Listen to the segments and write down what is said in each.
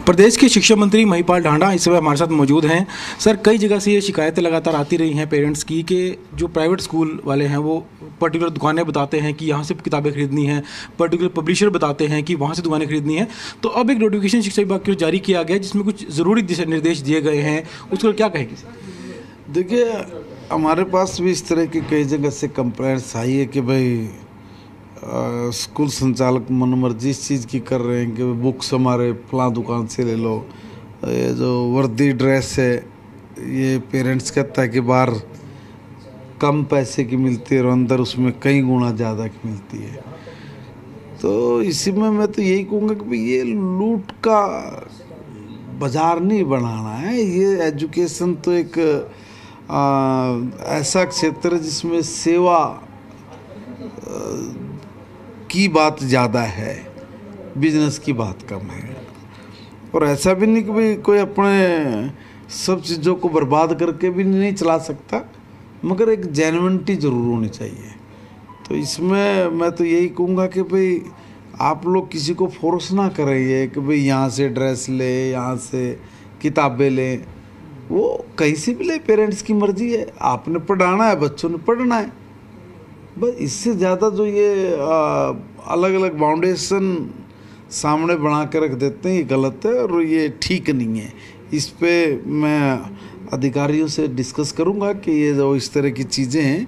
प्रदेश के शिक्षा मंत्री महिपाल ढांडा इस समय हमारे साथ मौजूद हैं। सर, कई जगह से ये शिकायतें लगातार आती रही हैं पेरेंट्स की कि जो प्राइवेट स्कूल वाले हैं वो पर्टिकुलर दुकानें बताते हैं कि यहाँ से किताबें खरीदनी है, पर्टिकुलर पब्लिशर बताते हैं कि वहाँ से दुकानें खरीदनी है। तो अब एक नोटिफिकेशन शिक्षा विभाग की ओर जारी किया गया जिसमें कुछ ज़रूरी दिशा निर्देश दिए गए हैं, उसको क्या कहेंगे? देखिए, हमारे पास भी इस तरह की कई जगह से कंप्लेंट्स आई है कि भाई स्कूल संचालक मनमर्जी इस चीज़ की कर रहे हैं कि बुक्स हमारे फलां दुकान से ले लो, ये जो वर्दी ड्रेस है ये पेरेंट्स कहता है कि बाहर कम पैसे की मिलती है और अंदर उसमें कई गुना ज़्यादा की मिलती है। तो इसी में मैं तो यही कहूँगा कि भाई ये लूट का बाजार नहीं बनाना है। ये एजुकेशन तो एक ऐसा क्षेत्र है जिसमें सेवा की बात ज़्यादा है, बिजनेस की बात कम है। और ऐसा भी नहीं कि भाई कोई अपने सब चीज़ों को बर्बाद करके भी नहीं चला सकता, मगर एक जेन्युइनिटी ज़रूर होनी चाहिए। तो इसमें मैं तो यही कहूँगा कि भाई आप लोग किसी को फोर्स ना करेंगे कि भाई यहाँ से ड्रेस ले, यहाँ से किताबें ले, वो कहीं से भी ले, पेरेंट्स की मर्जी है। आपने पढ़ाना है, बच्चों ने पढ़ना है, बस। इससे ज़्यादा जो ये अलग अलग बाउंडेशन सामने बना के रख देते हैं, ये गलत है और ये ठीक नहीं है। इस पे मैं अधिकारियों से डिस्कस करूंगा कि ये जो इस तरह की चीज़ें हैं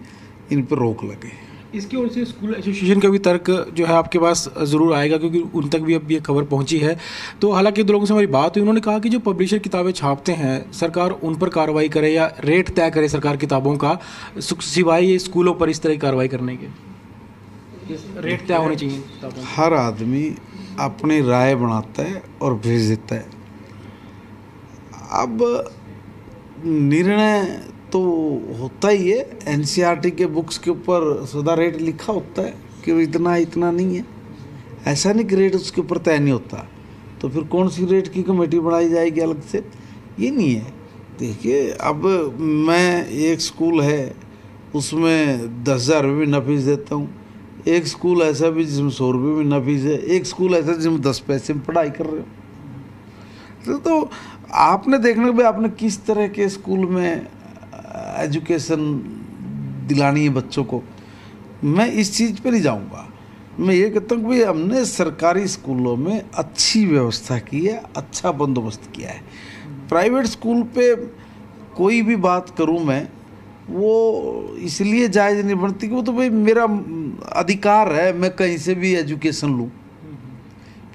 इन पर रोक लगे। इसकी वजह से स्कूल एसोसिएशन का भी तर्क जो है आपके पास ज़रूर आएगा, क्योंकि उन तक भी अब ये खबर पहुंची है। तो हालांकि दो लोगों से हमारी बात हुई, उन्होंने कहा कि जो पब्लिशर किताबें छापते हैं सरकार उन पर कार्रवाई करे या रेट तय करे सरकार किताबों का, सिवाय ये स्कूलों पर इस तरह की कार्रवाई करने के। रेट तय होने चाहिए किताबों। हर आदमी अपनी राय बनाता है और भेज देता है। अब निर्णय तो होता ही है, एनसीईआरटी के बुक्स के ऊपर सदा रेट लिखा होता है कि इतना इतना नहीं है। ऐसा नहीं कि रेट उसके ऊपर तय नहीं होता। तो फिर कौन सी रेट की कमेटी बनाई जाएगी अलग से? ये नहीं है। देखिए, अब मैं एक स्कूल है उसमें 10,000 रुपये भी ना फीस देता हूँ, एक स्कूल ऐसा भी जिसमें 100 रुपये भी ना फीस है, एक स्कूल ऐसा जिसमें 10 पैसे में पढ़ाई कर रहे हो। तो आपने देखना कि आपने किस तरह के स्कूल में एजुकेशन दिलानी है बच्चों को। मैं इस चीज़ पे नहीं जाऊंगा। मैं ये कहता हूँ कि हमने सरकारी स्कूलों में अच्छी व्यवस्था की है, अच्छा बंदोबस्त किया है। प्राइवेट स्कूल पे कोई भी बात करूँ मैं, वो इसलिए जायज़ नहीं बनती कि वो तो भाई मेरा अधिकार है, मैं कहीं से भी एजुकेशन लूँ,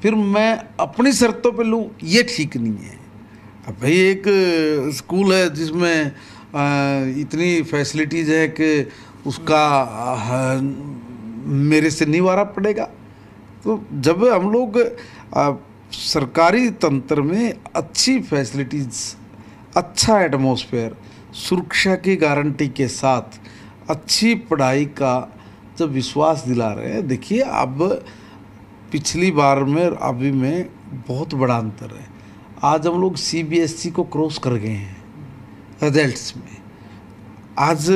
फिर मैं अपनी शर्तों पे लूँ, ये ठीक नहीं है। अब भाई एक स्कूल है जिसमें इतनी फैसिलिटीज़ है कि उसका मेरे से नहीं वारा पड़ेगा। तो जब हम लोग सरकारी तंत्र में अच्छी फैसिलिटीज़, अच्छा एटमॉस्फेयर, सुरक्षा की गारंटी के साथ अच्छी पढ़ाई का जब विश्वास दिला रहे हैं, देखिए अब पिछली बार में अभी में बहुत बड़ा अंतर है। आज हम लोग सीबीएसई को क्रॉस कर गए हैं रिजल्ट्स में। आज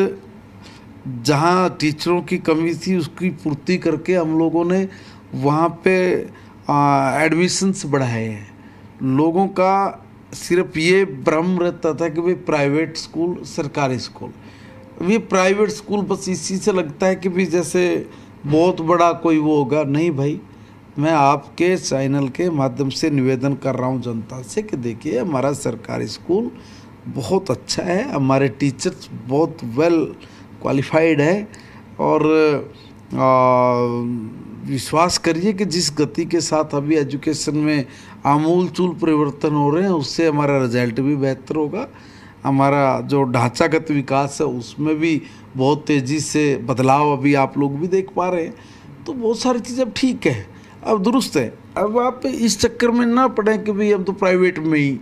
जहां टीचरों की कमी थी उसकी पूर्ति करके हम लोगों ने वहां पे एडमिशन्स बढ़ाए हैं। लोगों का सिर्फ ये भ्रम रहता था कि भाई प्राइवेट स्कूल, सरकारी स्कूल। ये प्राइवेट स्कूल बस इसी से लगता है कि भाई जैसे बहुत बड़ा कोई वो होगा। नहीं भाई, मैं आपके चैनल के माध्यम से निवेदन कर रहा हूँ जनता से कि देखिए हमारा सरकारी स्कूल बहुत अच्छा है, हमारे टीचर्स बहुत वेल क्वालिफाइड है और विश्वास करिए कि जिस गति के साथ अभी एजुकेशन में आमूल चूल परिवर्तन हो रहे हैं उससे हमारा रिजल्ट भी बेहतर होगा। हमारा जो ढांचागत विकास है उसमें भी बहुत तेज़ी से बदलाव अभी आप लोग भी देख पा रहे हैं। तो बहुत सारी चीज़ें अब ठीक है, अब दुरुस्त है। अब आप इस चक्कर में ना पड़े कि भाई अब तो प्राइवेट में ही,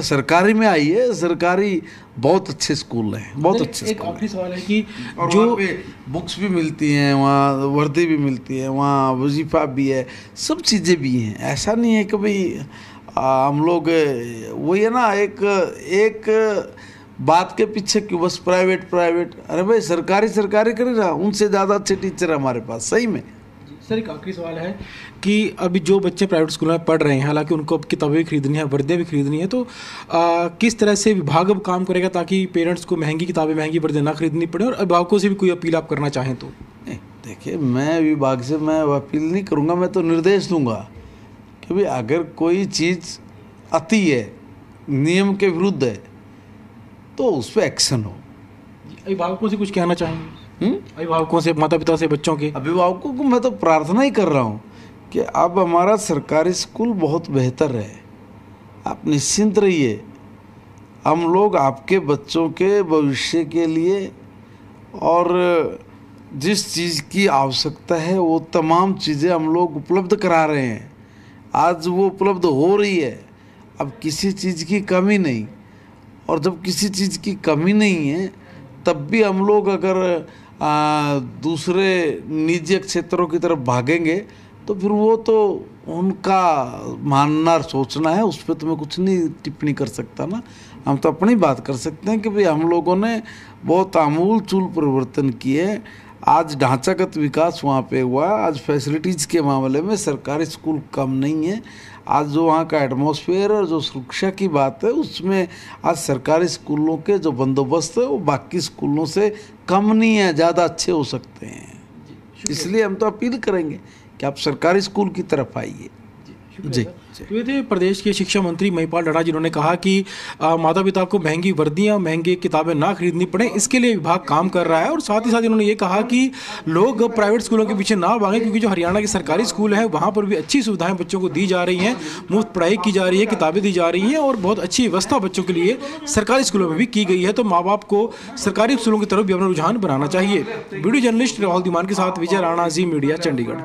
सरकारी में आई है। सरकारी बहुत अच्छे स्कूल हैं, बहुत अच्छे। एक आखिरी सवाल है कि और जो वहाँ पे बुक्स भी मिलती हैं, वहाँ वर्दी भी मिलती है, वहाँ वजीफ़ा भी है, सब चीज़ें भी हैं। ऐसा नहीं है कि भाई हम लोग वही है ना, एक बात के पीछे क्यों बस प्राइवेट प्राइवेट। अरे भाई सरकारी सरकारी करे ना, उनसे ज़्यादा अच्छे टीचर है हमारे पास, सही में। सर एक आखिरी सवाल है कि अभी जो बच्चे प्राइवेट स्कूल में पढ़ रहे हैं, हालांकि उनको अब किताबें भी खरीदनी है, वर्दियाँ भी खरीदनी है, तो किस तरह से विभाग अब काम करेगा ताकि पेरेंट्स को महंगी किताबें, महंगी वर्दियाँ ना खरीदनी पड़े, और अभिभावकों से भी कोई अपील आप करना चाहें तो? नहीं, देखिए, मैं विभाग से मैं अपील नहीं करूँगा, मैं तो निर्देश दूंगा कि भाई अगर कोई चीज़ अति है, नियम के विरुद्ध है, तो उस पर एक्शन हो। अभिभावकों से कुछ कहना चाहेंगे? अभिभावकों से, माता पिता से, बच्चों के? अभिभावकों को मैं तो प्रार्थना ही कर रहा हूँ कि अब हमारा सरकारी स्कूल बहुत बेहतर है, आप निश्चिंत रहिए। हम लोग आपके बच्चों के भविष्य के लिए और जिस चीज़ की आवश्यकता है वो तमाम चीज़ें हम लोग उपलब्ध करा रहे हैं। आज वो उपलब्ध हो रही है, अब किसी चीज़ की कमी नहीं। और जब किसी चीज़ की कमी नहीं है तब भी हम लोग अगर दूसरे निजी क्षेत्रों की तरफ भागेंगे तो फिर वो तो उनका मानना सोचना है, उस पर तो मैं कुछ नहीं टिप्पणी कर सकता ना। हम तो अपनी बात कर सकते हैं कि भाई हम लोगों ने बहुत आमूल चूल परिवर्तन किए। आज ढांचागत विकास वहाँ पे हुआ। आज फैसिलिटीज़ के मामले में सरकारी स्कूल कम नहीं है। आज जो वहाँ का एटमॉस्फेयर और जो सुरक्षा की बात है उसमें आज सरकारी स्कूलों के जो बंदोबस्त है वो बाकी स्कूलों से कम नहीं है, ज़्यादा अच्छे हो सकते हैं। इसलिए हम तो अपील करेंगे कि आप सरकारी स्कूल की तरफ आइए। जी। तो ये थे प्रदेश के शिक्षा मंत्री महिपाल ढांडा, जिन्होंने कहा कि माता पिता को महंगी वर्दियां, महंगी किताबें ना खरीदनी पड़े, इसके लिए विभाग काम कर रहा है। और साथ ही साथ इन्होंने ये कहा कि लोग प्राइवेट स्कूलों के पीछे ना भागें, क्योंकि जो हरियाणा के सरकारी स्कूल हैं वहाँ पर भी अच्छी सुविधाएं बच्चों को दी जा रही हैं, मुफ्त पढ़ाई की जा रही है, किताबें दी जा रही हैं और बहुत अच्छी व्यवस्था बच्चों के लिए सरकारी स्कूलों में भी की गई है। तो माँ बाप को सरकारी स्कूलों की तरफ भी अपना रुझान बनाना चाहिए। वीडियो जर्नलिस्ट राहुल धीमान के साथ विजय राणा, जी मीडिया, चंडीगढ़।